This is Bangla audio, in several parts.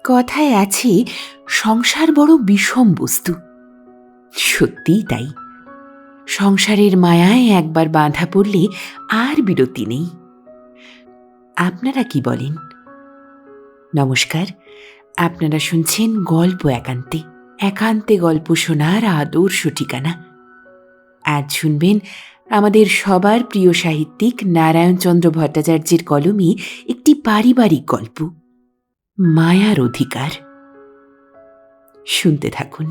কথায় আছে সংসার বড় বিষম বস্তু। সত্যিই তাই। সংসারের মায়ায় একবার বাঁধা পড়লে আর বিরতি নেই। আপনারা কি বলেন? নমস্কার, আপনারা শুনছেন গল্প একান্তে। একান্তে গল্প শোনার আদর্শ ঠিকানা। আজ শুনবেন আমাদের সবার প্রিয় সাহিত্যিক নারায়ণচন্দ্র ভট্টাচার্যের কলমে একটি পারিবারিক গল্প, মায়ার অধিকার। শুনতে থাকুন।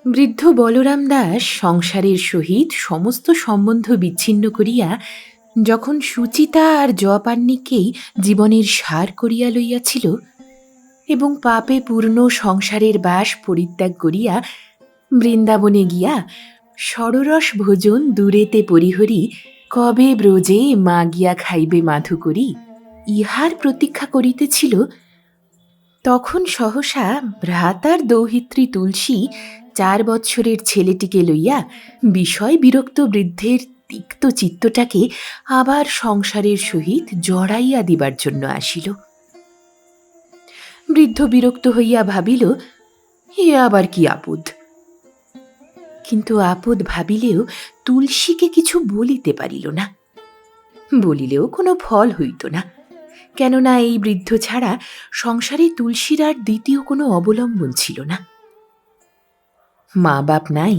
বৃদ্ধ বলরাম দাস সংসারের সহিত সমস্ত সম্বন্ধ বিচ্ছিন্ন করিয়া যখন সুচিতা আর জপান্নিকেই জীবনের সার করিয়া লইয়াছিল এবং পাপে পূর্ণ সংসারের বাস পরিত্যাগ করিয়া বৃন্দাবনে গিয়া ষড়রস ভোজন দূরেতে পরিহরি কবে ব্রজে মা গিয়া খাইবে মাধু করি ইহার প্রতীক্ষা করিতেছিল, তখন সহসা ভ্রাতার দৌহিত্রী তুলসী 4 বৎসরের ছেলেটিকে লইয়া বিষয় বিরক্ত বৃদ্ধের তিক্ত চিত্তটাকে আবার সংসারের সহিত জড়াইয়া দিবার জন্য আসিল। বৃদ্ধ বিরক্ত হইয়া ভাবিল, এ আবার কি আপদ। কিন্তু আপদ ভাবিলেও তুলসীকে কিছু বলিতে পারিল না। বলিলেও কোনো ফল হইত না, কেননা এই বৃদ্ধ ছাড়া সংসারে তুলসীর আর দ্বিতীয় কোনো অবলম্বন ছিল না। মা বাপ নাই।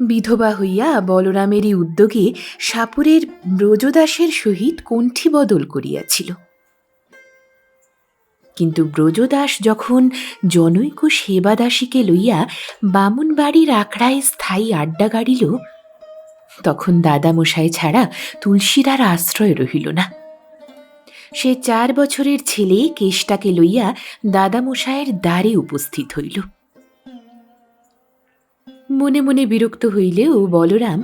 বিধবা হইয়া বলরামেরই উদ্যোগে সাপুরের ব্রজদাসের সহিত কণ্ঠী বদল করিয়াছিল। কিন্তু ব্রজদাস যখন জনৈক সেবাদাসীকে লইয়া বামুন বাড়ির আখড়ায় স্থায়ী আড্ডা গাড়িল, তখন দাদামশাই ছাড়া তুলসীর আর আশ্রয় রহিল না। সে 4 বছরের ছেলে কেষ্টাকে লইয়া দাদামশায়ের দ্বারে উপস্থিত হইল। মনে মনে বিরক্ত হইলেও বলরাম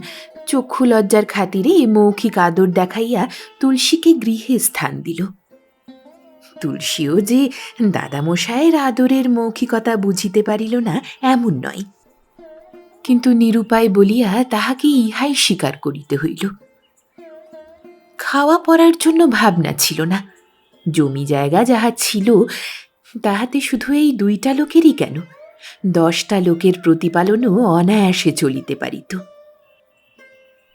চক্ষু লজ্জার খাতিরে মৌখিক আদর দেখাইয়া তুলসীকে গৃহে স্থান দিল। তুলসীও যে দাদামশায়ের আদরের মৌখিকতা বুঝিতে পারিল না এমন নয়, কিন্তু নিরুপায় বলিয়া তাহাকে ইহাই স্বীকার করিতে হইল। খাওয়া পড়ার জন্য ভাবনা ছিল না। জমি জায়গা যাহা ছিল তাহাতে শুধু এই 2টা লোকেরই কেন, 10টা লোকের প্রতিপালনও অনায়াসে চলিতে পারিত।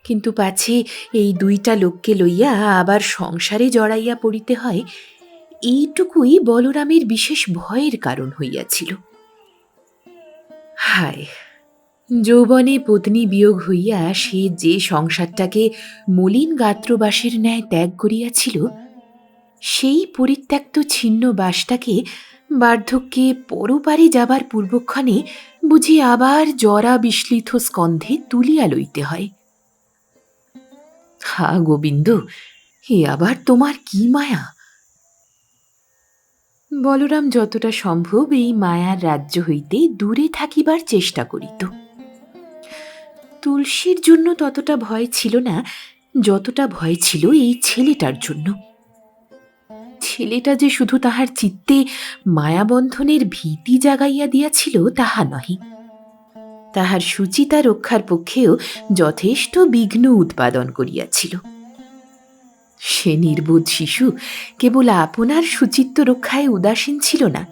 কিন্তু পাছে এই 2টা লোককে লইয়া আবার সংসারে জড়াইয়া পড়িতে হয়, এইটুকুই বলরামের বিশেষ ভয়ের কারণ হইয়াছিল। হায়, যৌবনে পত্নী বিয়োগ হইয়া সে যে সংসারটাকে মলিন গাত্রবাসের ন্যায় ত্যাগ করিয়াছিল, সেই পরিত্যক্ত ছিন্ন বাসটাকে বার্ধক্যে পরপারে যাবার পূর্বক্ষণে বুঝি আবার জরা বিস্লিত স্কন্ধে তুলিয়া লইতে হয়। হা গোবিন্দ, এ আবার তোমার কি মায়া! বলরাম যতটা সম্ভব এই মায়ার রাজ্য হইতে দূরে থাকিবার চেষ্টা করিত। তুলসীর জন্য ততটা ভয় ছিল না যতটা ভয় ছিল এই ছেলেটার জন্য। ছেলেটা যে শুধু তাহার চিত্তে মায়াবন্ধনের ভীতি জাগাইয়া দিয়াছিল তাহা নহে, তাহার সুচিতা রক্ষার পক্ষেও যথেষ্ট বিঘ্ন উৎপাদন করিয়াছিল। সে নির্বোধ শিশু কেবল আপনার সুচিত্ত রক্ষায় উদাসীন ছিল না,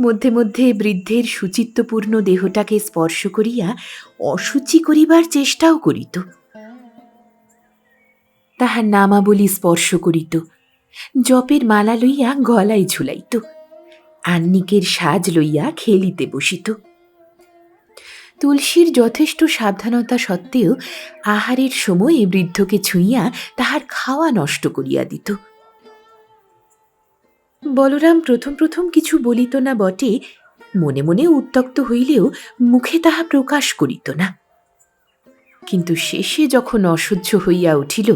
মধ্যে মধ্যে বৃদ্ধের সুচিত্তপূর্ণ দেহটাকে স্পর্শ করিয়া অসুচি করিবার চেষ্টাও করিত। তাহার নামাবলী স্পর্শ করিত, জপের মালা লইয়া গলায় ঝুলাইত, আহ্নিকের সাজ লইয়া খেলিতে বসিত। তুলসীর যথেষ্ট সাবধানতা সত্ত্বেও আহারের সময় বৃদ্ধকে ছুঁইয়া তাহার খাওয়া নষ্ট করিয়া দিত। বলরাম প্রথম প্রথম কিছু বলিত না বটে, মনে মনে উত্ত্যক্ত হইলেও মুখে তাহা প্রকাশ করিত না। কিন্তু শেষে যখন অসহ্য হইয়া উঠিল,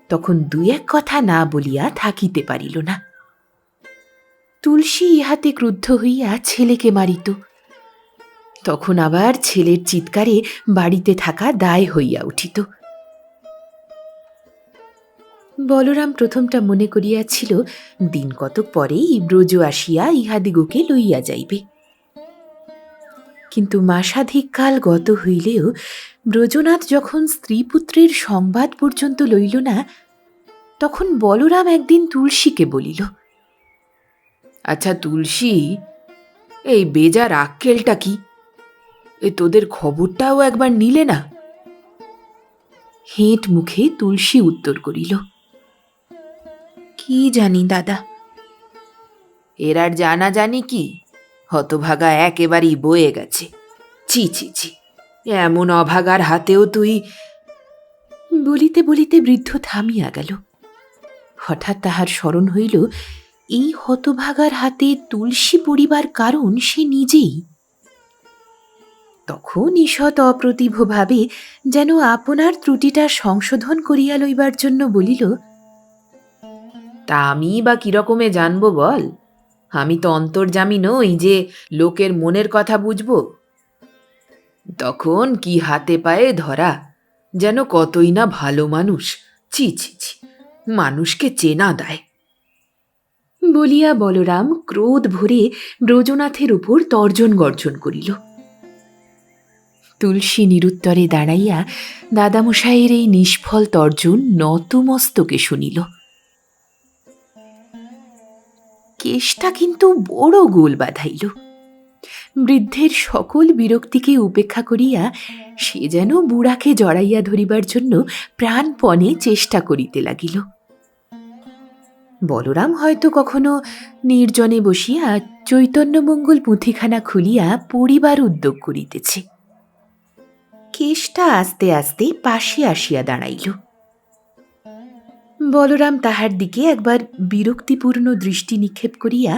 তখন 2-1 কথা না বলিয়া থাকিতে পারিল না। তুলসী ইহাতে ক্রুদ্ধ হইয়া ছেলেকে মারিত, তখন আবার ছেলের চিৎকারে বাড়িতে থাকা দায় হইয়া উঠিত। বলরাম প্রথমটা মনে করিয়াছিল দিন কতক পরেই ব্রজ আসিয়া ইহাদিগকে লইয়া যাইবে। কিন্তু মাসাধিক কাল গত হইলেও ব্রজনাথ যখন স্ত্রীপুত্রের সংবাদ পর্যন্ত লইল না, তখন বলরাম একদিন তুলসীকে বলিল, আচ্ছা তুলসী, এই বেজার আক্কেলটা কি? তোদের খবরটাও একবার নিলে না? হেঁট মুখে তুলসী উত্তর করিল, কি জানি দাদা। এর আর জানা জানি কি? হতভাগা একেবারেই বয়ে গেছে। ছি ছি ছি, এমন অভাগার হাতেও তুই। বলিতে বলিতে বৃদ্ধ থামিয়া গেল। হঠাৎ তাহার স্মরণ হইল, এই হতভাগার হাতে তুলসী পড়িবার কারণ সে নিজেই। তখন ঈষৎ অপ্রতিভভাবে যেন আপনার ত্রুটিটা সংশোধন করিয়া লইবার জন্য বলিল, তা আমি বা কিরকমে জানব বল? আমি তো অন্তর্যামী নই যে লোকের মনের কথা বুঝব। তখন কি হাতে পায়ে ধরা, যেন কতই না ভালো মানুষ। ছি ছি ছি, মানুষকে চেনা দেয়। বলিয়া বলরাম ক্রোধ ভরে ব্রজনাথের উপর তর্জন গর্জন করিল। তুলসী নিরুত্তরে দাঁড়াইয়া দাদামশাইয়ের এই নিষ্ফল তর্জন নতমস্তকে শুনিল। কেশটা কিন্তু বড় গোল বাঁধাইল। বৃদ্ধের সকল বিরক্তিকে উপেক্ষা করিয়া সে যেন বুড়াকে জড়াইয়া ধরিবার জন্য প্রাণপণে চেষ্টা করিতে লাগিল। বলরাম হয়তো কখনো নির্জনে বসিয়া চৈতন্যমঙ্গল পুঁথিখানা খুলিয়া পড়িবার উদ্যোগ করিতেছে। কেশটা আস্তে আস্তে পাশে আসিয়া দাঁড়াইল। বলরাম তাহার দিকে একবার বিরক্তিপূর্ণ দৃষ্টি নিক্ষেপ করিয়া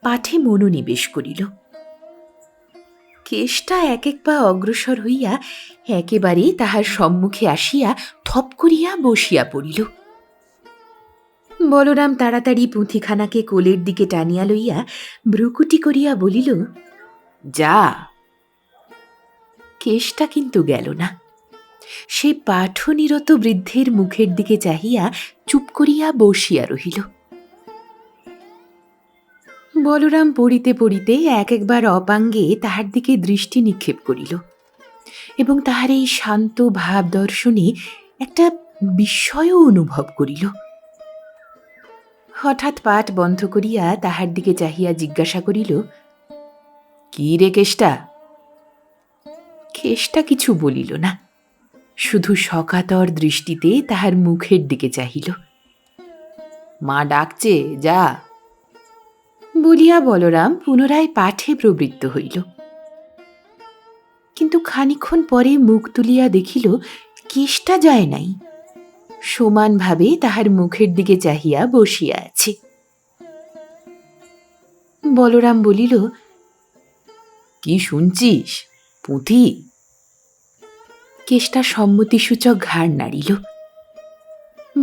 পাঠে মনোনিবেশ করিল। কেশটা এক এক পা অগ্রসর হইয়া একেবারে তাহার সম্মুখে আসিয়া থপ করিয়া বসিয়া পড়িল। বলরাম তাড়াতাড়ি পুঁথিখানাকে কোলের দিকে টানিয়া লইয়া ভ্রুকুটি করিয়া বলিল, যা। কেশটা কিন্তু গেল না। সে পাঠনিরত বৃদ্ধের মুখের দিকে চাহিয়া চুপ করিয়া বসিয়া রহিল। বলরাম পড়িতে পড়িতে এক একবার অপাঙ্গে তাহার দিকে দৃষ্টি নিক্ষেপ করিল এবং তাহার এই শান্ত ভাব দর্শনে একটা বিস্ময়ও অনুভব করিল। হঠাৎ পাঠ বন্ধ করিয়া তাহার দিকে চাহিয়া জিজ্ঞাসা করিল, কি রে কেষ্টা? কেষ্টা কিছু বলিল না, শুধু সকাতর দৃষ্টিতে তাহার মুখের দিকে চাহিল। মা ডাকছে, যা বলিয়া বলরাম পুনরায় পাঠে প্রবৃত্ত হইল। কিন্তু খানিক্ষণ পরে মুখ তুলিয়া দেখিল কেষ্টা যায় নাই, সমানভাবে তাহার মুখের দিকে চাহিয়া বসিয়া আছে। বলরাম বলিল, কি শুনছিস, পুঁথি? কেষ্টা সম্মতিসূচক ঘাড় নাড়িল।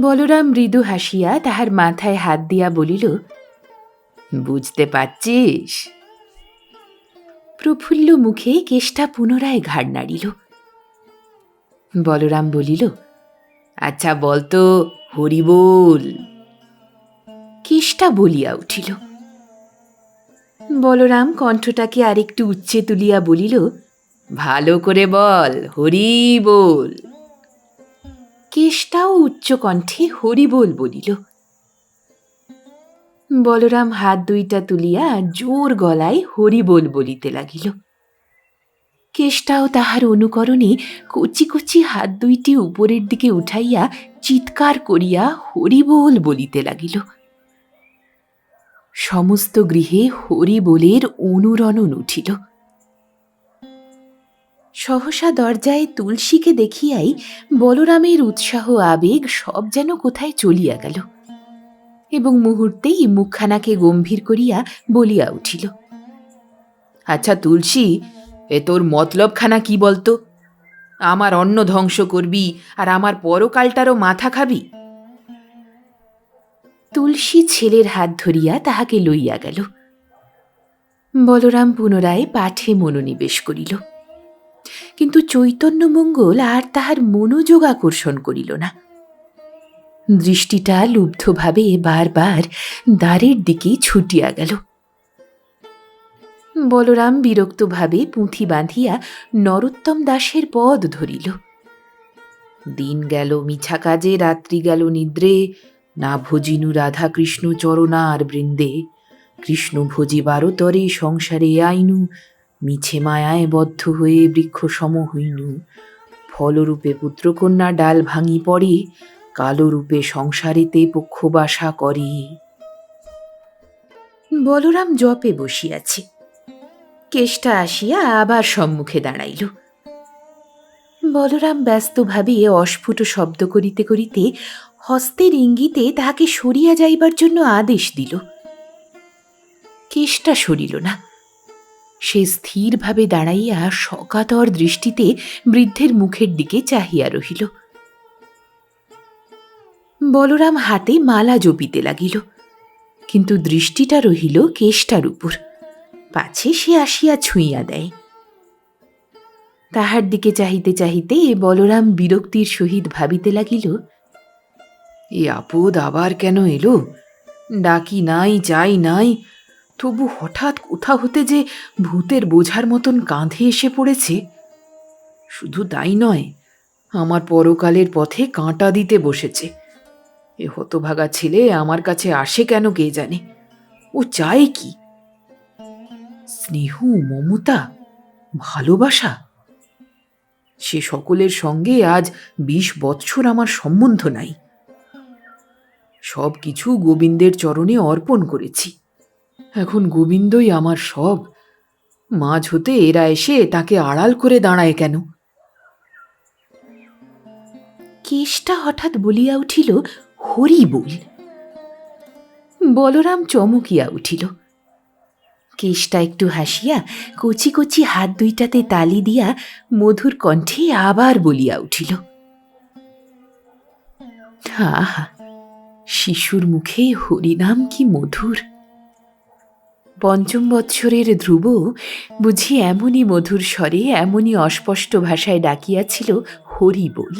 বলরাম মৃদু হাসিয়া তাহার মাথায় হাত দিয়া বলিল, বুঝতে পারছিস? প্রফুল্ল মুখে কেষ্টা পুনরায় ঘাড় নাড়িল। বলরাম বলিল, আচ্ছা বলতো, হরি বল। কেষ্টা বলিয়া উঠিল। বলরাম কণ্ঠটাকে আরেকটু উচ্চে তুলিয়া বলিল, ভালো করে বল, হরি বল। কেষ্টাও উচ্চ কণ্ঠে হরি বল বলিল। বলরাম হাত দুইটা তুলিয়া জোর গলায় হরি বল বলিতে লাগিল। কেষ্টাও তাহার অনুকরণে কচি কচি হাত দুইটি উপরের দিকে উঠাইয়া চিৎকার করিয়া হরি বল বলিতে লাগিল। সমস্ত গৃহে হরি বলের অনুরণন উঠিল। সহসা দরজায় তুলসীকে দেখিয়াই বলরামের উৎসাহ আবেগ সব যেন কোথায় চলিয়া গেল এবং মুহূর্তেই মুখখানাকে গম্ভীর করিয়া বলিয়া উঠিল, আচ্ছা তুলসী, এ তোর মতলবখানা কি বলতো? আমার অন্ন ধ্বংস করবি আর আমার পরকালটারও মাথা খাবি? তুলসী ছেলের হাত ধরিয়া তাহাকে লইয়া গেল। বলরাম পুনরায় পাঠে মনোনিবেশ করিল, কিন্তু চৈতন্যমঙ্গল আর তাহার মনোযোগ আকর্ষণ করিল না। দৃষ্টিটা লুব্ধভাবে বারবার দ্বারের দিকে ছুটিয়া গেল। বলরাম বিরক্তভাবে পুঁথি বাঁধিয়া নরোত্তম দাসের পদ ধরিল। দিন গেল মিছা কাজে, রাত্রি গেল নিদ্রে, না ভজিনু রাধা কৃষ্ণ চরণার বৃন্দে। কৃষ্ণ ভজিবার তরে সংসারে আইনু, মিছে মায়ায় বদ্ধ হয়ে বৃক্ষ সম হইনু। ফলরূপে পুত্রকন্যা ডাল ভাঙি পড়ে, কালরূপে সংসারেতে পক্ষবাসা করে। বলরাম জপে বসিয়াছে। কেষ্টা আসিয়া আবার সম্মুখে দাঁড়াইল। বলরাম ব্যস্তভাবে অস্ফুট শব্দ করিতে করিতে হস্তের ইঙ্গিতে তাহাকে সরিয়া যাইবার জন্য আদেশ দিল। কেষ্টা সরিল না। সে স্থিরভাবে দাঁড়াইয়া সকাতর দৃষ্টিতে বৃদ্ধের মুখের দিকে চাহিয়া রহিল। বলরাম হাতে মালা জপিতে লাগিল, কিন্তু দৃষ্টিটা রহিল কেষ্টার উপর, পাছে সে আসিয়া ছুঁইয়া দেয়। তাহার দিকে চাহিতে চাহিতে বলরাম বিরক্তির সহিত ভাবিতে লাগিল, এ আপদ আবার কেন এলো? ডাকি নাই, চাই নাই, তবু হঠাৎ কোথা হতে যে ভূতের বোঝার মতন কাঁধে এসে পড়েছে। শুধু তাই নয়, আমার পরকালের পথে কাঁটা দিতে বসেছে। এ হতভাগা ছেলে আমার কাছে আসে কেন কে জানে। ও চায় কি? স্নেহ, মমতা, ভালোবাসা? সে সকলের সঙ্গে আজ 20 বৎসর আমার সম্বন্ধ নাই। সব কিছু গোবিন্দের চরণে অর্পণ করেছি। এখন গোবিন্দই আমার সব। মাঝ হতে এরা এসে তাকে আড়াল করে দাঁড়ায় কেন? কেষ্টা হঠাৎ বলিয়া উঠিল, হরি বল। বলরাম চমকিয়া উঠিল। কেষ্টা একটু হাসিয়া কচি কচি হাত দুইটাতে তালি দিয়া মধুর কণ্ঠে আবার বলিয়া উঠিল, আহা, শিশুর মুখে হরিনাম কি মধুর! পঞ্চম বৎসরের ধ্রুব বুঝি এমনই মধুর স্বরে, এমনই অস্পষ্ট ভাষায় ডাকিয়াছিল, হরি বল।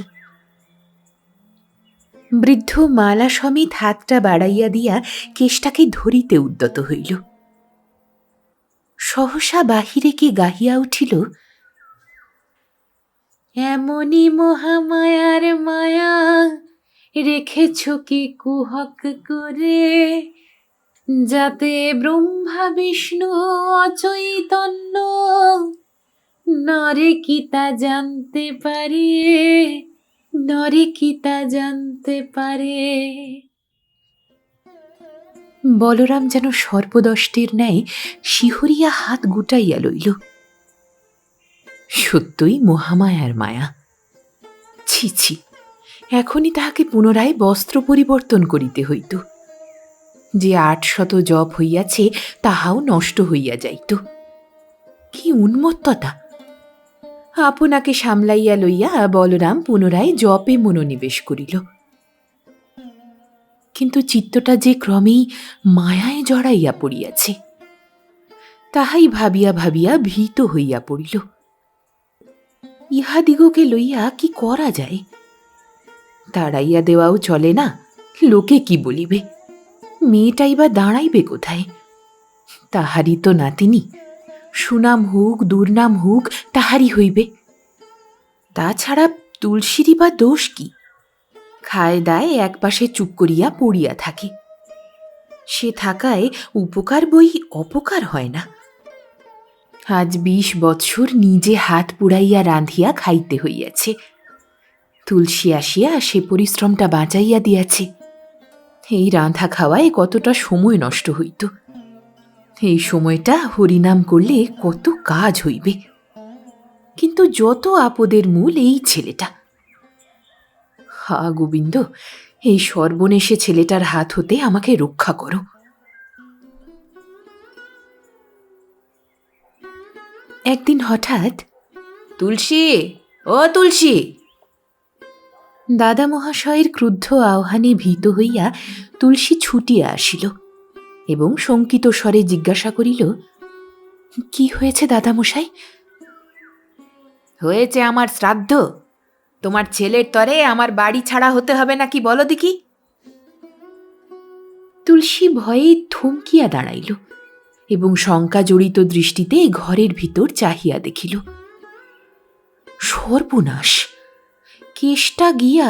বৃদ্ধ মালা সমেত হাতটা বাড়াইয়া দিয়া কেষ্টাকে ধরিতে উদ্যত হইল। সহসা বাহিরে কে গাহিয়া উঠিল, এমনই মহামায়ার মায়া রেখেছ কি কুহক করে, যাতে ব্রহ্মা বিষ্ণু অচৈতন্য নরে কি তা জানতে পারে, নরে কি তা জানতে পারে। বলরাম যেন সর্পদষ্টের ন্যায় শিহরিয়া হাত গুটাইয়া লইল। সত্যই মহামায়ার মায়া। ছি ছি, এখনই তাহাকে পুনরায় বস্ত্র পরিবর্তন করিতে হইত। যে 800 জপ হইয়াছে তাহাও নষ্ট হইয়া যাইত। কি উন্মত্ততা! আপনাকে সামলাইয়া লইয়া বলরাম পুনরায় জপে মনোনিবেশ করিল। কিন্তু চিত্তটা যে ক্রমেই মায়ায় জড়াইয়া পড়িয়াছে, তাহাই ভাবিয়া ভাবিয়া ভীত হইয়া পড়িল। ইহাদিগকে লইয়া কি করা যায়? তাড়াইয়া দেওয়াও চলে না, লোকে কি বলিবে? মেয়েটাই বা দাঁড়াইবে কোথায়? তাহারই তো নাতিনী, সুনাম হোক দুর্নাম হোক তাহারই হইবে। তাছাড়া তুলসীরই বা দোষ কি? খায় দায় একপাশে চুপ করিয়া পড়িয়া থাকে। সে থাকায় উপকার বই অপকার হয় না। আজ 20 বৎসর নিজে হাত পুড়াইয়া রাঁধিয়া খাইতে হইয়াছে। তুলসী আসিয়া সে পরিশ্রমটা বাঁচাইয়া দিয়াছে। এই রাঁধা খাওয়ায় কতটা সময় নষ্ট হইত। এই সময়টা হরিনাম করলে কত কাজ হইবে। কিন্তু যত আপদের মূল এই ছেলেটা। হা গোবিন্দ, এই সর্বনেশে ছেলেটার হাত হতে আমাকে রক্ষা করো। একদিন হঠাৎ, তুলসী, ও তুলসী! দাদা মহাশয়ের ক্রুদ্ধ আহ্বানে ভীত হইয়া তুলসী ছুটিয়া আসিল এবং শঙ্কিত স্বরে জিজ্ঞাসা করিল, কি হয়েছে দাদামশাই? হয়েছে আমার শ্রাদ্ধ। তোমার ছেলের তরে আমার বাড়ি ছাড়া হতে হবে নাকি বলো দেখি? তুলসী ভয়ে থমকিয়া দাঁড়াইল এবং শঙ্কা জড়িত দৃষ্টিতে ঘরের ভিতর চাহিয়া দেখিল। সর্বনাশ! কেষ্টা গিয়া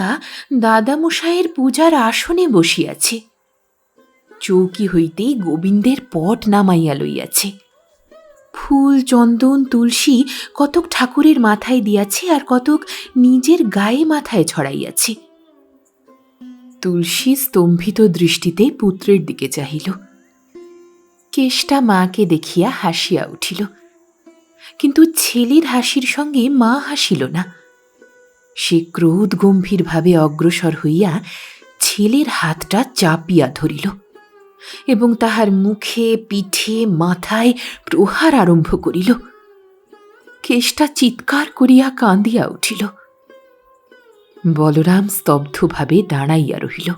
দাদামশায়ের পূজার আসনে বসিয়াছে। চৌকি হইতে গোবিন্দের পট নামাইয়া লইয়াছে। ফুল, চন্দন, তুলসী কতক ঠাকুরের মাথায় দিয়াছে, আর কতক নিজের গায়ে মাথায় ছড়াইয়াছে। তুলসী স্তম্ভিত দৃষ্টিতে পুত্রের দিকে চাহিল। কেষ্টা মাকে দেখিয়া হাসিয়া উঠিল, কিন্তু ছেলের হাসির সঙ্গে মা হাসিল না। সে ক্রোধ গম্ভীরভাবে অগ্রসর হইয়া ছেলের হাতটা চাপিয়া ধরিল এবং তাহার মুখে, পিঠে, মাথায় প্রহার আরম্ভ করিল। কেষ্টা চিৎকার করিয়া কাঁদিয়া উঠিল। বলরাম স্তব্ধভাবে দাঁড়াইয়া রহিল,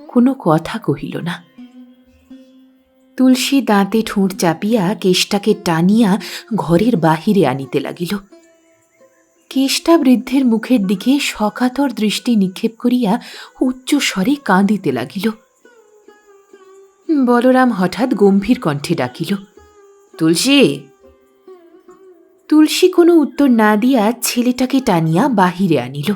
কোনো কথা কহিল না। তুলসী দাঁতে ঠোঁট চাপিয়া কেষ্টাকে টানিয়া ঘরের বাহিরে আনিতে লাগিল। কেষ্টা বৃদ্ধের মুখের দিকে শকাতর দৃষ্টি নিক্ষেপ করিয়া উচ্চ স্বরে কাঁদিতে লাগিল। বলরাম হঠাৎ গম্ভীর কণ্ঠে ডাকিল, তুলসী! তুলসী কোনো উত্তর না দিয়া ছেলেটাকে টানিয়া বাহিরে আনিল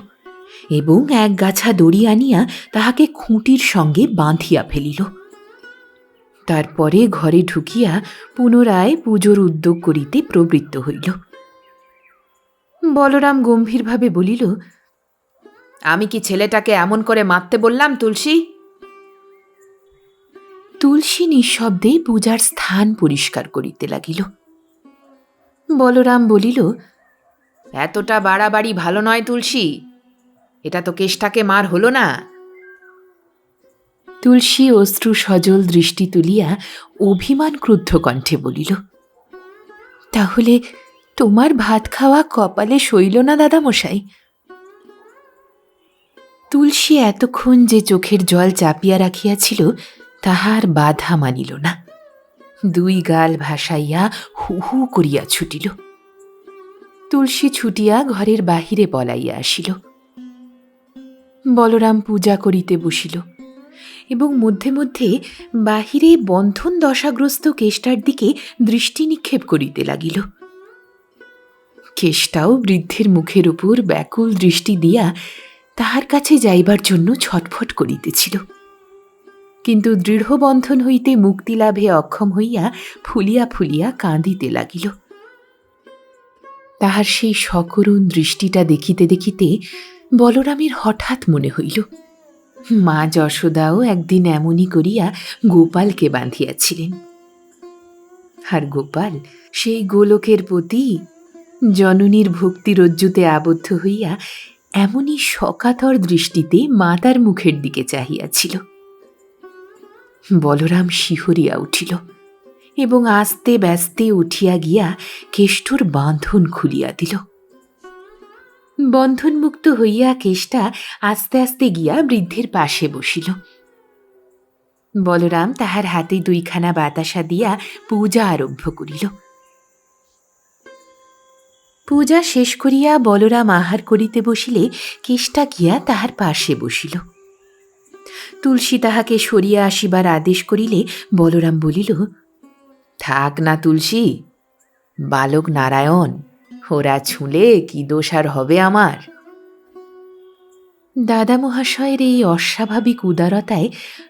এবং এক গাছা দড়ি আনিয়া তাহাকে খুঁটির সঙ্গে বাঁধিয়া ফেলিল। তারপরে ঘরে ঢুকিয়া পুনরায় পুজোর উদ্যোগ করিতে প্রবৃত্ত হইল। বলরাম গম্ভীরভাবে বলিল, আমি কি ছেলেটাকে এমন করে মারতে বললাম তুলসী? তুলসী নিঃশব্দে পূজার স্থান পরিষ্কার করিতে লাগিল। বলরাম বলিল, এতটা বাড়াবাড়ি ভালো নয় তুলসী, এটা তো কেষ্টাকে মার হলো না। তুলসী অশ্রু সজল দৃষ্টি তুলিয়া অভিমান ক্রুদ্ধ কণ্ঠে বলিল, তাহলে তোমার ভাত খাওয়া কপালে সইল না দাদামশাই? তুলসী এতক্ষণ যে চোখের জল চাপিয়া রাখিয়াছিল তাহার বাধা মানিল না। দুই গাল ভাসাইয়া হু হু করিয়া ছুটিল। তুলসী ছুটিয়া ঘরের বাহিরে পলাইয়া আসিল। বলরাম পূজা করিতে বসিল এবং মধ্যে মধ্যে বাহিরে বন্ধন দশাগ্রস্ত কেষ্টার দিকে দৃষ্টি নিক্ষেপ করিতে লাগিল। কেষ্টাও বৃদ্ধের মুখের উপর ব্যাকুল দৃষ্টি দিয়া তাহার কাছে যাইবার জন্য ছটফট করিতেছিল, কিন্তু দৃঢ় বন্ধন হইতে মুক্তি লাভে অক্ষম হইয়া ফুলিয়া ফুলিয়া কাঁদিতে লাগিল। তাহার সেই সকরুণ দৃষ্টিটা দেখিতে দেখিতে বলরামের হঠাৎ মনে হইল, মা যশোদাও একদিন এমনই করিয়া গোপালকে বাঁধিয়াছিলেন, আর গোপাল সেই গোলকের প্রতি জননীর ভক্তিরজ্জুতে আবদ্ধ হইয়া এমনই শকাতর দৃষ্টিতে মাতার মুখের দিকে চাহিয়াছিল। বলরাম শিহরিয়া উঠিল এবং আস্তে ব্যস্তে উঠিয়া গিয়া কেষ্টর বাঁধন খুলিয়া দিল। বন্ধনমুক্ত হইয়া কেষ্টা আস্তে আস্তে গিয়া বৃদ্ধের পাশে বসিল। বলরাম তাহার হাতে দুইখানা বাতাসা দিয়া পূজা আরম্ভ করিল। পূজা শেষ করিয়া বলরাম আহার করিতে বসিলে কেষ্টা গিয়া তাহার পাশে বসিল। তুলসী তাহাকে সরিয়া আসিবার আদেশ করিলে বলরাম বলিল, থাক না তুলসী, বালক নারায়ণ, ওরা ছুঁলে কি দোষ আর হবে আমার? দাদা মহাশয়ের এই অস্বাভাবিক উদারতায়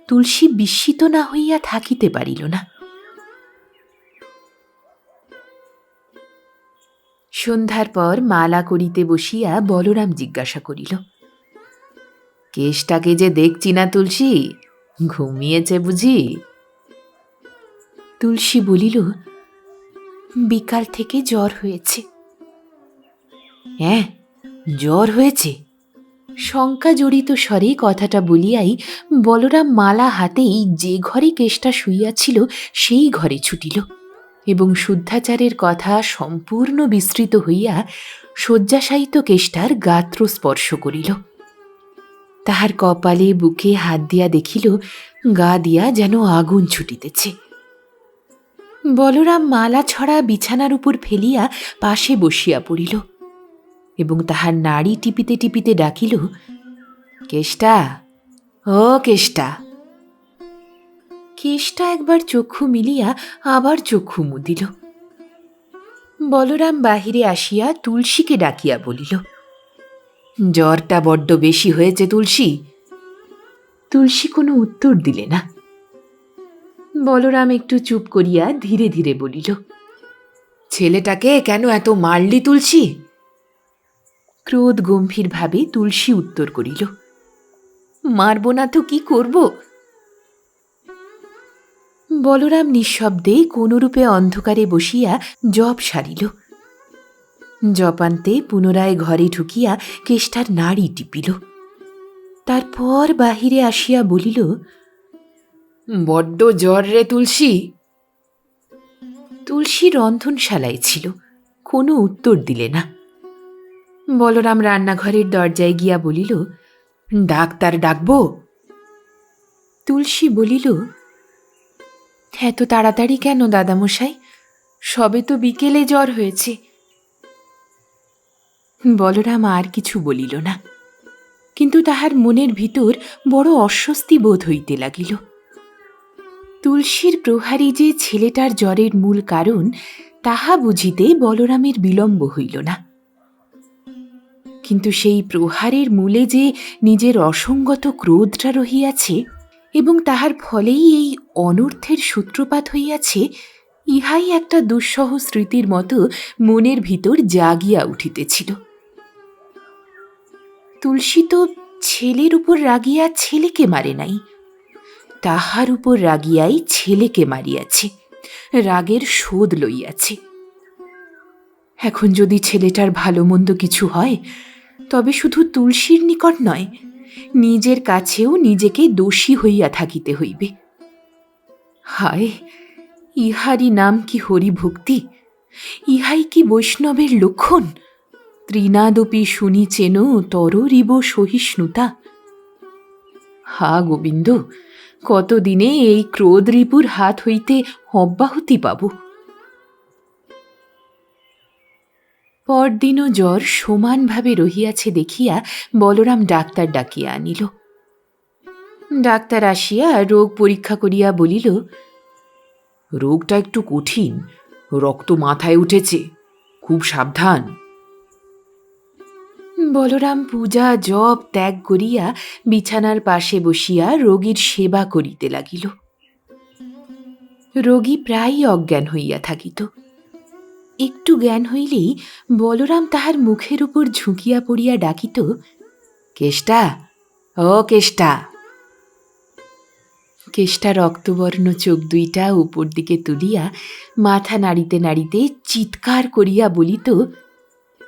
তুলসী বিস্মিত না হইয়া থাকিতে পারিল না। সন্ধ্যার পর মালা করিতে বসিয়া বলরাম জিজ্ঞাসা করিল, কেষ্টাকে যে দেখছি না তুলসী, ঘুমিয়েছে বুঝি? তুলসী বলিল, বিকাল থেকে জ্বর হয়েছে। হ্যাঁ, জ্বর হয়েছে? শঙ্কা জড়িত স্বরে কথাটা বলিয়াই বলরাম মালা হাতেই যে ঘরে কেষ্টা শুইয়াছিল সেই ঘরে ছুটিল এবং শুদ্ধাচারের কথা সম্পূর্ণ বিস্তৃত হইয়া শয্যাশায়িত কেষ্টার গাত্র স্পর্শ করিল। তাহার কপালে বুকে হাত দিয়া দেখিল গা দিয়া যেন আগুন ছুটিতেছে। বলরাম মালা ছড়া বিছানার উপর ফেলিয়া পাশে বসিয়া পড়িল এবং তাহার নাড়ি টিপিতে টিপিতে ডাকিল, কেষ্টা, ও কেষ্টা! কেষ্টা একবার চক্ষু মিলিয়া আবার চক্ষু মুদিল। বলরাম বাহিরে আসিয়া তুলসীকে ডাকিয়া বলিল, জ্বরটা বড্ড বেশি হয়েছে তুলসী। তুলসী কোনো উত্তর দিলে না। বলরাম একটু চুপ করিয়া ধীরে ধীরে বলিল, ছেলেটাকে কেন এত মারলি তুলসী? ক্রোধ গম্ভীরভাবে তুলসী উত্তর করিল, মারব না তো কি করব? বলরাম নিঃশব্দে কোনরূপে অন্ধকারে বসিয়া জপ সারিল। জপান্তে পুনরায় ঘরে ঢুকিয়া কেষ্টার নাড়ি টিপিল। তারপর বাহিরে আসিয়া বলিল, বড্ড জ্বর রে তুলসী। তুলসী রন্ধনশালায় ছিল, কোনো উত্তর দিলে না। বলরাম রান্নাঘরের দরজায় গিয়া বলিল, ডাক্তার ডাকব? তুলসী বলিল, এত তাড়াতাড়ি কেন দাদামশাই? সবে তো বিকেলে জ্বর হয়েছে। বলরাম আর কিছু বলিল না, কিন্তু তাহার মনের ভিতর বড় অস্বস্তি বোধ হইতে লাগিল। তুলসীর প্রহারী যে ছেলেটার জ্বরের মূল কারণ, তাহা বুঝিতে বলরামের বিলম্ব হইল না। কিন্তু সেই প্রহারের মূলে যে নিজের অসঙ্গত ক্রোধটা রহিয়াছে এবং তাহার ফলেই এই অনর্থের সূত্রপাত হইয়াছে, ইহাই একটা দুঃসহ স্মৃতির মতো মনের ভিতর জাগিয়া উঠিতেছিল। তুলসী তো ছেলের উপর রাগিয়া ছেলেকে মারে নাই, তাহার উপর রাগিয়াই ছেলেকে মারিয়াছে, রাগের শোধ লইয়াছে। এখন যদি ছেলেটার ভালো মন্দ কিছু হয়, তবে শুধু তুলসীর নিকট নয়, নিজের কাছেও নিজেকে দোষী হইয়া থাকিতে হইবে। হায়, ইহারই নাম কি হরিভক্তি? ইহাই কি বৈষ্ণবের লক্ষণ? ত্রিনাদপি শুনিচেন তররিব সহিষ্ণুতা। হা গোবিন্দ, কতদিনে এই ক্রোধ রিপুর হাত হইতে অব্যাহতি পাব? পরদিনও জ্বর সমানভাবে রহিয়াছে দেখিয়া বলরাম ডাক্তার ডাকিয়া আনিল। ডাক্তার আসিয়া রোগ পরীক্ষা করিয়া বলিল, রোগটা একটু কঠিন, রক্ত মাথায় উঠেছে, খুব সাবধান। বলরাম পূজা জপ ত্যাগ করিয়া বিছানার পাশে বসিয়া রোগীর সেবা করিতে লাগিল। রোগী প্রায়ই অজ্ঞান হইয়া থাকিত। একটু জ্ঞান হইলেই বলরাম তাহার মুখের উপর ঝুঁকিয়া পড়িয়া ডাকিত, কেষ্টা, ও কেষ্টা। কেষ্টা রক্তবর্ণ চোখ দুইটা উপর দিকে তুলিয়া মাথা নাড়িতে নাড়িতে চিৎকার করিয়া বলিত,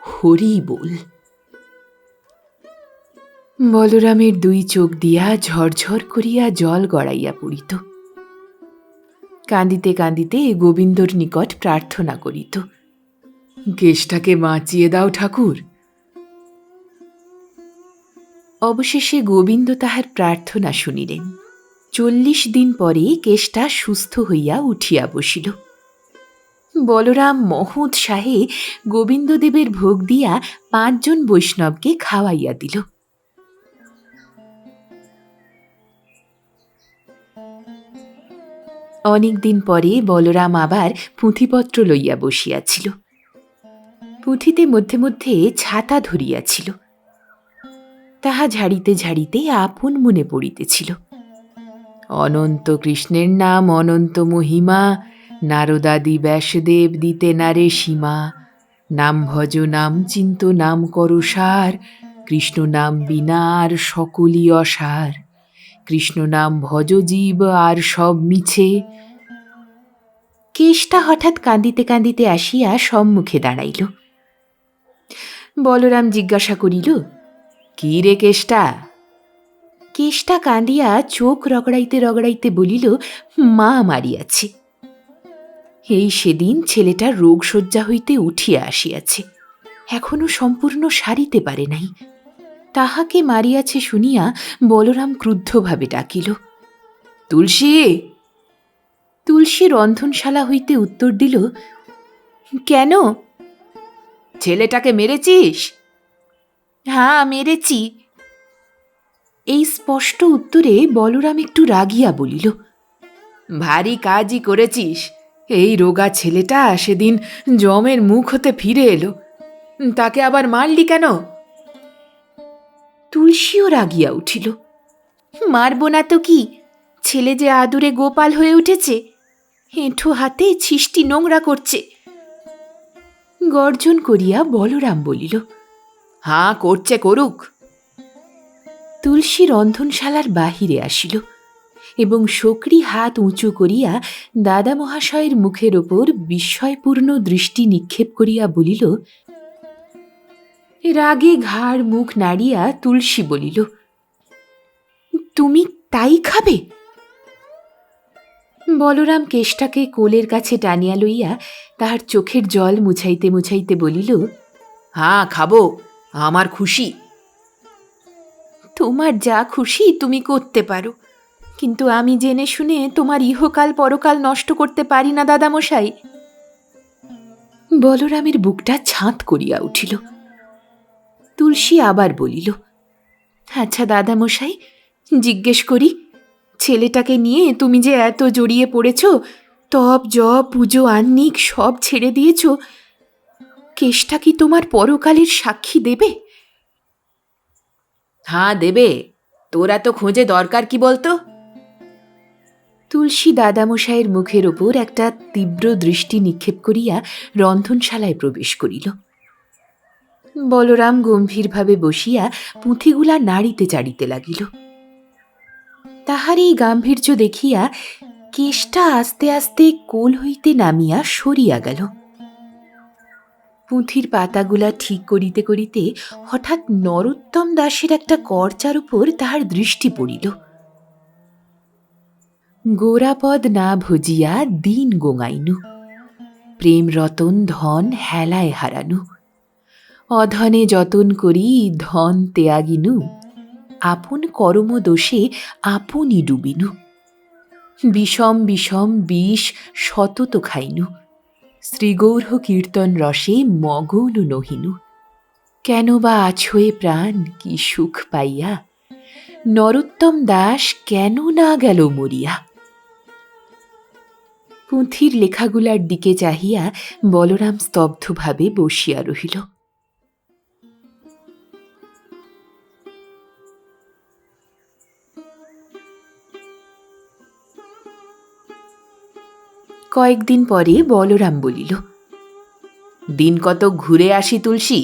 হরি বল। বলরামের দুই চোখ দিয়া ঝরঝর করিয়া জল গড়াইয়া পড়িত। কাঁদিতে কাঁদিতে গোবিন্দর নিকট প্রার্থনা করিত, কেষ্টাকে বাঁচিয়ে দাও ঠাকুর। অবশেষে গোবিন্দ তাহার প্রার্থনা শুনিলেন। 40 দিন পরে কেষ্টা সুস্থ হইয়া উঠিয়া বসিল। বলরাম মহোৎসাহে গোবিন্দদেবের ভোগ দিয়া 5 জন বৈষ্ণবকে খাওয়াইয়া দিল। অনেক দিন পরে বলরাম আবার পুঁথিপত্র লইয়া বসিয়াছিল। পুঁথিতে মধ্যে মধ্যে ছাতা ধরিয়াছিল। তাহা ঝাড়িতে ঝাড়িতে আপন মনে পড়িতেছিল, অনন্ত কৃষ্ণের নাম অনন্ত মহিমা, নারদাদি ব্যাসদেব দিতে নারে সীমা, নাম ভজ নাম চিন্ত নাম করসার, কৃষ্ণ নাম বিনা আর সকলই অসার, কৃষ্ণ নাম ভজ জীব আর সব মিছে। কেষ্টা হঠাৎ কাঁদিতে কাঁদিতে আসিয়া সম্মুখে দাঁড়াইল। বলরাম জিজ্ঞাসা করিল, কি রে কেষ্টা? কেষ্টা কাঁদিয়া চোখ রগড়াইতে রগড়াইতে বলিল, মা মারিয়াছে। এই সেদিন ছেলেটার রোগশয্যা হইতে উঠিয়া আসিয়াছে, এখনো সম্পূর্ণ সারিতে পারে নাই। তাহাকে মারিয়াছে শুনিয়া বলরাম ক্রুদ্ধভাবে ডাকিল, তুলসী। তুলসী রন্ধনশালা হইতে উত্তর দিল, কেন? ছেলেটাকে মেরেছিস? হ্যাঁ, মেরেছি। এই স্পষ্ট উত্তরে বলরাম একটু রাগিয়া বলিল, ভারী কাজই করেছিস। এই রোগা ছেলেটা সেদিন যমের মুখ হতে ফিরে এলো, তাকে আবার মারলি কেন? তুলসীও রাগিয়া উঠিল। মারব না তো কি, ছেলে যে আদুরে গোপাল হয়ে উঠেছে, হেঁঠো হাতে ছিষ্টি নোংরা করছে। গর্জন করিয়া বলরাম বলিল, হাঁ করছে করুক। তুলসী রন্ধনশালার বাহিরে আসিল এবং শকরি হাত উঁচু করিয়া দাদা মহাশয়ের মুখের ওপর বিস্ময়পূর্ণ দৃষ্টি নিক্ষেপ করিয়া বলিল। রাগে ঘাড় মুখ নাড়িয়া তুলসী বলিল, তুমি তাই খাবে? বলরাম কেষ্টাকে কোলের কাছে টানিয়া লইয়া তাহার চোখের জল মুছাইতে মুছাইতে বলিল, হাঁ খাবো, আমার খুশি। তোমার যা খুশি তুমি করতে পারো, কিন্তু আমি জেনে শুনে তোমার ইহকাল পরকাল নষ্ট করতে পারি না দাদামশাই। বলরামের বুকটা ছাঁত করিয়া উঠিল। তুলসী আবার বলিল, আচ্ছা দাদামশাই, জিজ্ঞেস করি, ছেলেটাকে নিয়ে তুমি যে এত জড়িয়ে পড়েছ, তপ জপ পুজো আহ্নিক সব ছেড়ে দিয়েছ, কেষ্টা কি তোমার পরকালের সাক্ষী দেবে? হ্যাঁ দেবে, তোরা তো খোঁজে দরকার কি বলতো? তুলসী দাদামশাইয়ের মুখের ওপর একটা তীব্র দৃষ্টি নিক্ষেপ করিয়া রন্ধনশালায় প্রবেশ করিল। বলরাম গম্ভীরভাবে বসিয়া পুঁথিগুলা নাড়িতে চাড়িতে লাগিল। তাহার এই গাম্ভীর্য দেখিয়া কেষ্টা আস্তে আস্তে কোল হইতে নামিয়া সরিয়া গেল। পুঁথির পাতাগুলা ঠিক করিতে করিতে হঠাৎ নরোত্তম দাসের একটা কর্চার উপর তাহার দৃষ্টি পড়িল। গোরাপদ না ভজিয়া দিন গোঙাইনু, প্রেম রতন ধন হেলায় হারানু, অধনে যতন করি ধন ত্যাগিনু, আপন কর্ম দোষে আপনি ডুবিনু, বিষম বিষম বিষ সতত খাইনু, শ্রীগৌর কীর্তন রসে মগন নহিনু, কেন বা আছোয়ে প্রাণ কি সুখ পাইয়া, নরোত্তম দাস কেন না গেল মরিয়া। পুঁথির লেখাগুলার দিকে চাহিয়া বলরাম স্তব্ধভাবে বসিয়া রহিল। কয়েকদিন পরে বলরাম বলিল, দিন কত ঘুরে আসি তুলসী।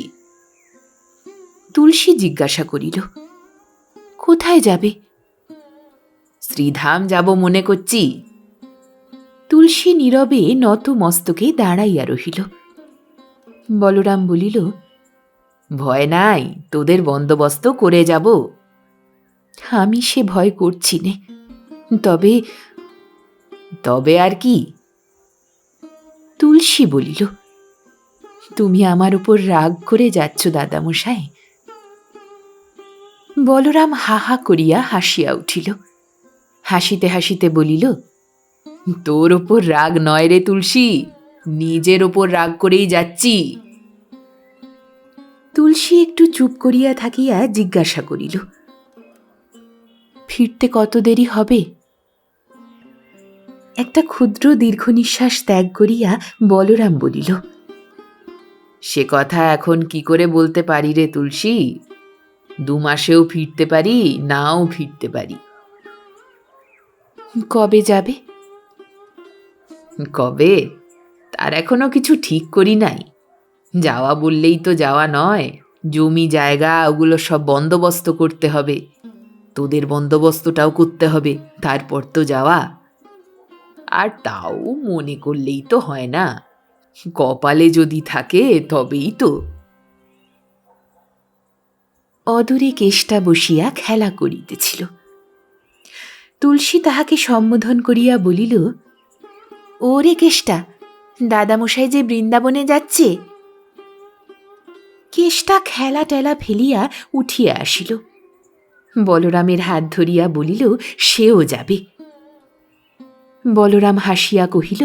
তুলসী জিজ্ঞাসা করিল, কোথায় যাবে? শ্রীধাম যাব মনে করছি। তুলসী নীরবে নত মস্তকে দাঁড়াইয়া রহিল। বলরাম বলিল, ভয় নাই, তোদের বন্দোবস্ত করে যাব। আমি সে ভয় করছি নে, তবে তবে আর কি? তুলসী বলিল, তুমি আমার উপর রাগ করে যাচ্ছ দাদামশাই। বলরাম হা হা করিয়া হাসিয়া উঠিল। হাসিতে হাসিতে বলিল, তোর ওপর রাগ নয় রে তুলসী, নিজের ওপর রাগ করেই যাচ্ছি। তুলসী একটু চুপ করিয়া থাকিয়া জিজ্ঞাসা করিল, ফিরতে কত দেরি হবে? একটা ক্ষুদ্র দীর্ঘ নিঃশ্বাস ত্যাগ করিয়া বলরাম বলিল, সে কথা এখন কি করে বলতে পারি রে তুলসী, 2 মাসেও ফিরতে পারি, নাও ফিরতে পারি। কবে যাবে? কবে, তার এখনো কিছু ঠিক করি নাই। যাওয়া বললেই তো যাওয়া নয়, জমি জায়গা ওগুলো সব বন্দোবস্ত করতে হবে, তোদের বন্দোবস্তটাও করতে হবে, তারপর তো যাওয়া। আর তাও মনে করলেই তো হয় না, কপালে যদি থাকে তবেই তো। অদূরে কেষ্টা বসিয়া খেলা করিতেছিল। তুলসী তাহাকে সম্বোধন করিয়া বলিল, ওরে কেষ্টা, দাদামশাই যে বৃন্দাবনে যাচ্ছে। কেষ্টা খেলা টেলা ফেলিয়া উঠিয়া আসিল। বলরামের হাত ধরিয়া বলিল, সেও যাবে। বলরাম হাসিয়া কহিল,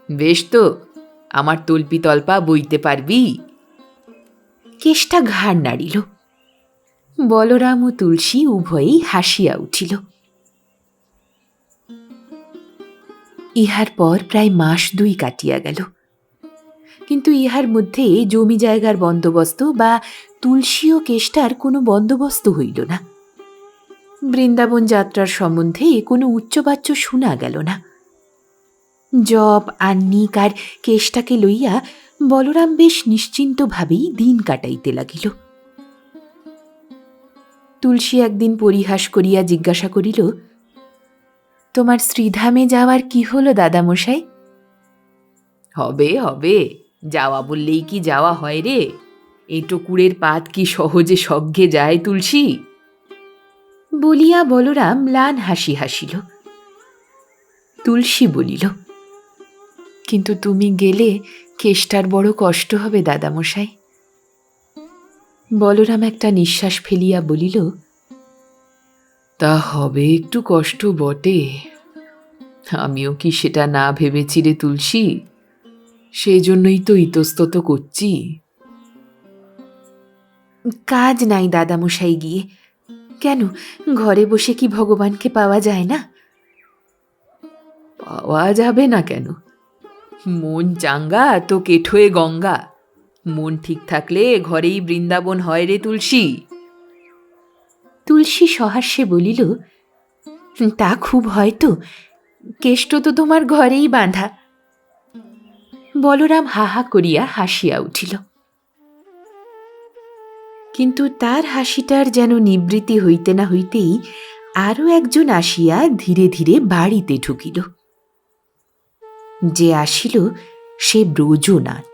বেশ তো, আমার তল্পি তল্পা বইতে পারবি? কেষ্টা ঘাড় নাড়িল। বলরাম ও তুলসী উভয়েই হাসিয়া উঠিল। ইহার পর প্রায় মাস 2 কাটিয়া গেল, কিন্তু ইহার মধ্যে জমি জায়গার বন্দোবস্ত বা তুলসী ও কেষ্টার কোনো বন্দোবস্ত হইল না। বৃন্দাবন যাত্রার সম্বন্ধে কোনো উচ্চবাচ্য শোনা গেল না। জপ, আহ্নিক আর কেষ্টাকে লইয়া বলরাম বেশ নিশ্চিন্তভাবেই দিন কাটাইতে লাগিল। তুলসী একদিন পরিহাস করিয়া জিজ্ঞাসা করিল, তোমার শ্রীধামে যাওয়ার কি হলো দাদামশাই? হবে হবে, যাওয়া বললেই কি যাওয়া হয় রে? এঁটো কুড়ের পাত কি সহজে স্বর্গে যায় তুলসী? বলিয়া বলরাম ম্লান হাসি হাসিল। তুলসী বলিল, কিন্তু তুমি গেলে কেষ্টার বড় কষ্ট হবে দাদামশাই। বলরাম একটা নিঃশ্বাস ফেলিয়া বলিল, তা হবে একটু কষ্ট বটে, আমিও কি সেটা না ভেবেছি রে তুলসী, সেজন্যই তো ইতস্তত করছি। কাজ নাই দাদামশাই গিয়ে, কেন ঘরে বসে কি ভগবানকে পাওয়া যায় না? পাওয়া যাবে না কেন? মন চাঙ্গা তো কেঠোয়ে গঙ্গা, মন ঠিক থাকলে ঘরেই বৃন্দাবন হয় রে তুলসী। তুলসী সহাস্যে বলিল, তা খুব হয়তো, কেষ্ট তো তোমার ঘরেই বাঁধা। বলরাম হাহা করিয়া হাসিয়া উঠিল, কিন্তু তার হাসিটার যেন নিবৃত্তি হইতে না হইতেই আরও একজন আসিয়া ধীরে ধীরে বাড়িতে ঢুকিল। যে আসিল সে ব্রজনাথ।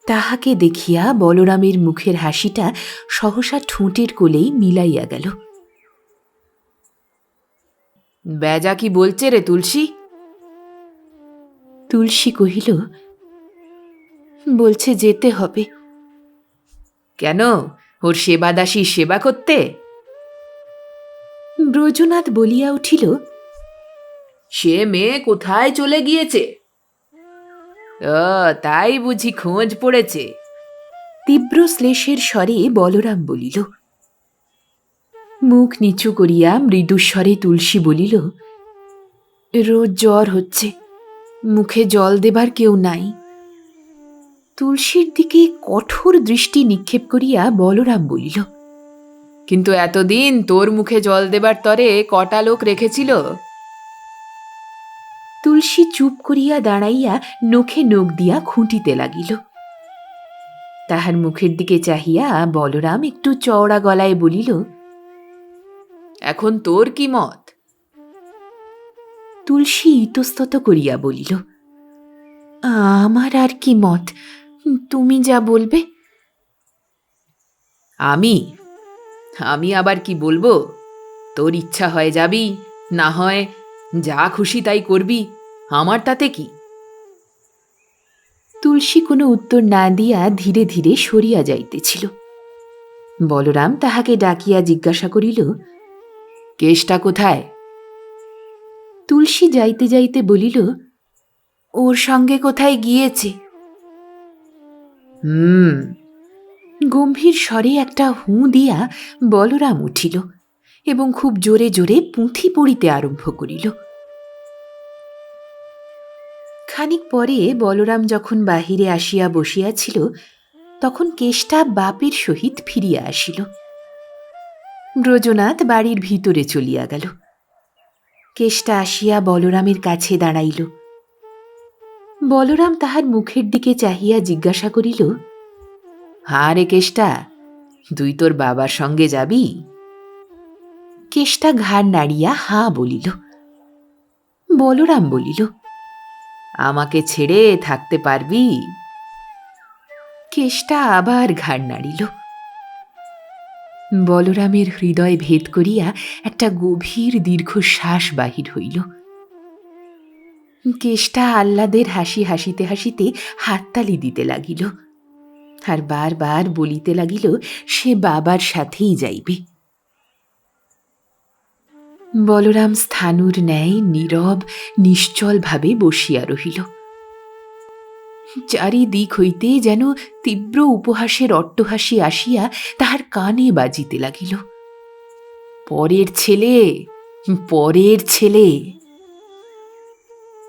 তাহাকে দেখিয়া বলরামের মুখের হাসিটা সহসা ঠোঁটের কোলেই মিলাইয়া গেল। বেজা কি বলছে রে তুলসী? তুলসী কহিল, বলছে যেতে হবে। কেন, ওর সেবাদাসী সেবা করতে? ব্রজনাথ বলিয়া উঠিল, সে মেয়ে কোথায় চলে গিয়েছে? তাই বুঝি খোঁজ পড়েছে? তীব্র শ্লেষের স্বরে বলরাম বলিল। মুখ নিচু করিয়া মৃদুস্বরে তুলসী বলিল, রোজ জ্বর হচ্ছে, মুখে জল দেবার কেউ নাই। তুলসীর দিকে কঠোর দৃষ্টি নিক্ষেপ করিয়া বলরাম বলিল, কিন্তু এতদিন তোর মুখে জল দেবার তরে কটা লোক রেখেছিল? তুলসী চুপ করিয়া দাঁড়াইয়া নখে নখ দিয়া খুঁটিতে লাগিল। তাহার মুখের দিকে চাহিয়া বলরাম একটু চওড়া গলায় বলিল, এখন তোর কি মত? তুলসী ইতস্তত করিয়া বলিল, আমার আর কি মত, তুমি যা বলবে। আমি আমি আবার কি বলবো? তোর ইচ্ছা হয় যাবি, না হয় যা খুশি তাই করবি, আমার তাতে কি? তুলসী কোনো উত্তর না দিয়া ধীরে ধীরে সরিয়া যাইতেছিল। বলরাম তাহাকে ডাকিয়া জিজ্ঞাসা করিল, কেষ্টা কোথায়? তুলসী যাইতে যাইতে বলিল, ওর সঙ্গে কোথায় গিয়েছে। গম্ভীর স্বরে একটা হুঁ দিয়া বলরাম উঠিল এবং খুব জোরে জোরে পুঁথি পড়িতে আরম্ভ করিল। খানিক পরে বলরাম যখন বাহিরে আসিয়া বসিয়াছিল, তখন কেষ্টা বাপের সহিত ফিরিয়া আসিল। ব্রজনাথ বাড়ির ভিতরে চলিয়া গেল। কেষ্টা আসিয়া বলরামের কাছে দাঁড়াইল। বলরাম তাহার মুখের দিকে চাহিয়া জিজ্ঞাসা করিল, হা রে কেষ্টা, তুই তোর বাবার সঙ্গে যাবি? কেষ্টা ঘাড় নাড়িয়া হাঁ বলিল। বলরাম বলিল, আমাকে ছেড়ে থাকতে পারবি? কেষ্টা আবার ঘাড় নাড়িল। বলরামের হৃদয় ভেদ করিয়া একটা গভীর দীর্ঘশ্বাস বাহির হইল। কেষ্টা আহ্লাদের হাসি হাসিতে হাসিতে হাততালি দিতে লাগিল, আর বারবার বলিতে লাগিল সে বাবার সাথেই যাইবে। বলরাম স্থাণুর ন্যায় নীরব নিশ্চলভাবে বসিয়া রহিল। চারিদিক হইতে যেন তীব্র উপহাসের অট্টহাসি আসিয়া তাহার কানে বাজিতে লাগিল। পরের ছেলে, পরের ছেলে।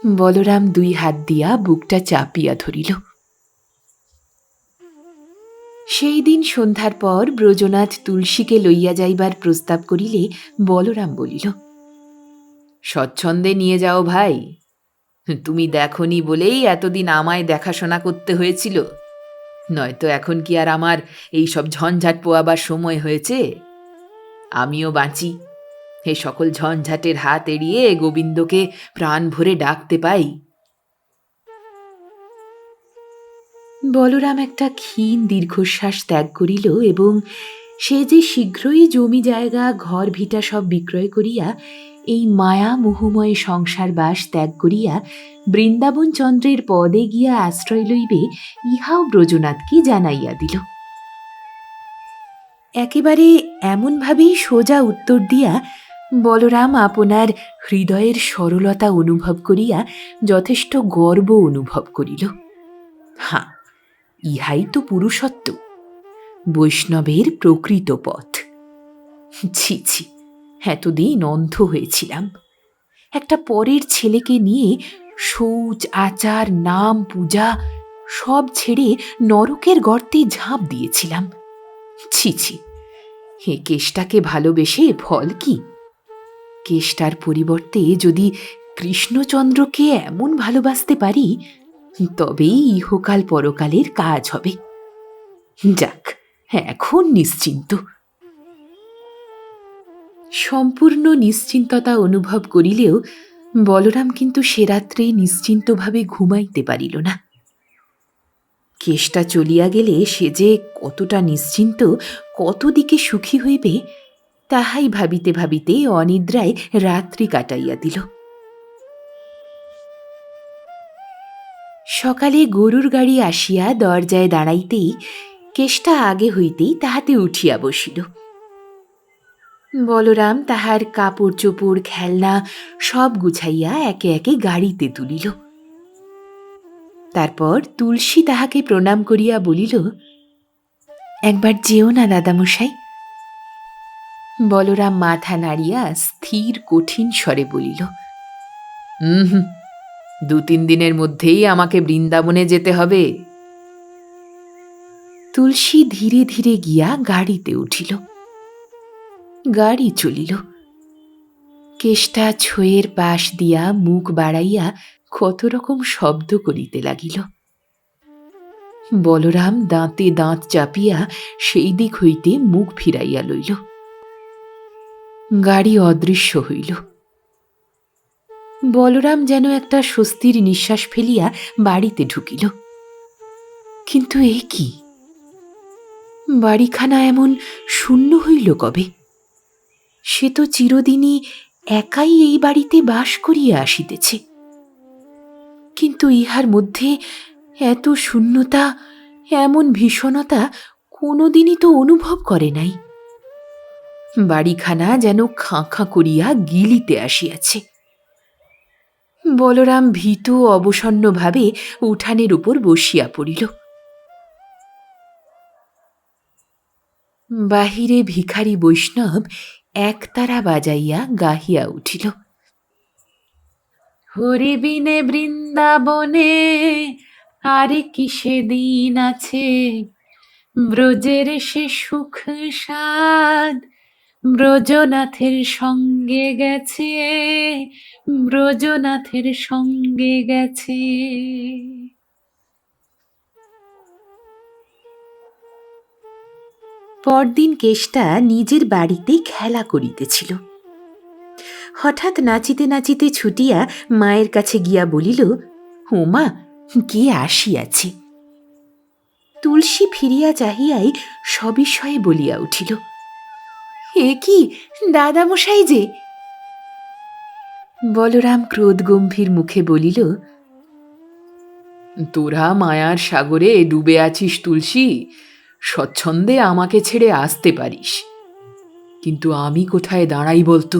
বলরাম 2 হাত দিয়া বুকটা চাপিয়া ধরিল। সেই দিন সন্ধ্যার পর ব্রজনাথ তুলসীকে লইয়া যাইবার প্রস্তাব করিলে বলরাম বলিল, স্বচ্ছন্দে নিয়ে যাও ভাই, তুমি দেখনি বলেই এতদিন আমায় দেখাশোনা করতে হয়েছিল, নয়তো এখন কি আর আমার এই সব ঝঞ্ঝাট পোয়াবার সময় হয়েছে? আমিও বাঁচি, এ সকল ঝঞ্ঝাটের হাত এড়িয়ে গোবিন্দকে প্রাণ ভরে ডাকতে পাই। বলরাম একটা ক্ষীণ দীর্ঘশ্বাস ত্যাগ করিল এবং সে যে শীঘ্রই জমি জায়গা ঘর ভিটা সব বিক্রয় করিয়া এই মায়া মোহময় সংসার বাস ত্যাগ করিয়া বৃন্দাবন চন্দ্রের পদে গিয়া আশ্রয় লইবে, ইহাও ব্রজনাথকে জানাইয়া দিল। একেবারে এমনভাবেই সোজা উত্তর দিয়া বলরাম আপনার হৃদয়ের সরলতা অনুভব করিয়া যথেষ্ট গর্ব অনুভব করিল। হাঁ, ইহাই তো পুরুষত্ব, বৈষ্ণবের প্রকৃত পথ। ছি ছি, এতদিন অন্ধ হয়েছিলাম, একটা পরের ছেলেকে নিয়ে শৌচ আচার নাম পূজা সব ছেড়ে নরকের গর্তে ঝাঁপ দিয়েছিলাম। ছি ছি, হে কেষ্টাকে ভালোবেসে ফল কি? কেষ্টার পরিবর্তে যদি কৃষ্ণচন্দ্রকে এমন ভালোবাসতে পারি, তবেই ইহকাল পরকালের কাজ হবে। যাক, এখন নিশ্চিন্ত। সম্পূর্ণ নিশ্চিন্ততা অনুভব করিলেও বলরাম কিন্তু সে রাত্রে নিশ্চিন্তভাবে ঘুমাইতে পারিল না। কেষ্টা চলিয়া গেলে সে যে কতটা নিশ্চিন্ত, কত দিকে সুখী হইবে, তাহাই ভাবিতে ভাবিতে অনিদ্রায় রাত্রি কাটাইয়া দিল। সকালে গরুর গাড়ি আসিয়া দরজায় দাঁড়াইতেই কেষ্টা আগে হইতেই তাহাতে উঠিয়া বসিল। বলরাম তাহার কাপড় চোপড় খেলনা সব গুছাইয়া একে একে গাড়িতে তুলিল। তারপর তুলসী তাহাকে প্রণাম করিয়া বলিল, একবার যেও না দাদামশাই। বলরাম মাথা নাড়িয়া স্থির কঠিন স্বরে বলিল, হুম, 2-3 দিনের মধ্যেই আমাকে বৃন্দাবনে যেতে হবে। তুলসী ধীরে ধীরে গিয়া গাড়িতে উঠিল। গাড়ি চলিল। কেষ্টা ছইয়ের পাশ দিয়া মুখ বাড়াইয়া কত রকম শব্দ করিতে লাগিল। বলরাম দাঁতে দাঁত চাপিয়া সেই দিক হইতে মুখ ফিরাইয়া লইল। গাড়ি অদৃশ্য হইল। বলরাম যেন একটা স্বস্তির নিঃশ্বাস ফেলিয়া বাড়িতে ঢুকিল। কিন্তু এ কি? বাড়িখানা এমন শূন্য হইল কবে? সে তো চিরদিনই একাই এই বাড়িতে বাস করিয়া আসিতেছে, কিন্তু ইহার মধ্যে এত শূন্যতা, এমন ভীষণতা কোনোদিনই তো অনুভব করে নাই। বাড়িখানা যেন খাঁ খাঁ করিয়া গিলিতে আসিয়াছে। বলরাম ভীত অবসন্নভাবে উঠানের উপর বসিয়া পড়িল। বাহিরে ভিখারি বৈষ্ণব একতারা বাজাইয়া গাহিয়া উঠিল, হরি বিনে বৃন্দাবনে আরে কিসে দিন আছে, ব্রজের সে সুখ সাদ ব্রজনাথের সঙ্গে গেছে, ব্রজনাথের সঙ্গে গেছে। পরদিন কেষ্টা নিজের বাড়িতে খেলা করিতেছিল। হঠাৎ নাচিতে নাচিতে ছুটিয়া মায়ের কাছে গিয়া বলিল, ওমা, কে আসিয়াছে? তুলসী ফিরিয়া চাহিয়াই সবিষয়ে বলিয়া উঠিল, এ কি দাদামশাই যে! বলরাম ক্রোধ গম্ভীর মুখে বলিল, তোরা মায়ার সাগরে ডুবে আছিস তুলসী, স্বচ্ছন্দে আমাকে ছেড়ে আসতে পারিস, কিন্তু আমি কোথায় দাঁড়াই বলতো?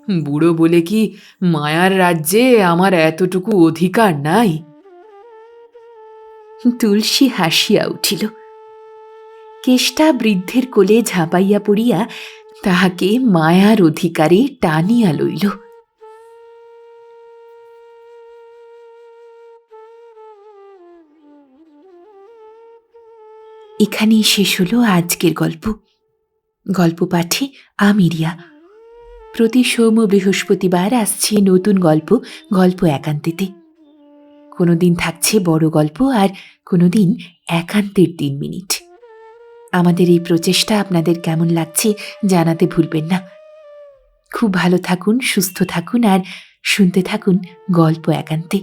বুড়ো বলে কি মায়ার রাজ্যে আমার এতটুকু অধিকার নাই? তুলসী হাসিয়া উঠিল। কেষ্টা বৃদ্ধের কোলে ঝাঁপাইয়া পড়িয়া তাহাকে মায়ার অধিকারে টানিয়া লইল। এখানেই শেষ হলো আজকের গল্প। গল্প পাঠে আমি রিয়া। প্রতি সোম ও বৃহস্পতিবার আসছে নতুন গল্প, গল্প একান্তেতে। কোনোদিন থাকছে বড় গল্প, আর কোনোদিন একান্তের 3 মিনিট। আমাদের এই প্রচেষ্টা আপনাদের কেমন লাগছে জানাতে ভুলবেন না। খুব ভালো থাকুন, সুস্থ থাকুন, আর শুনতে থাকুন গল্প একান্তে।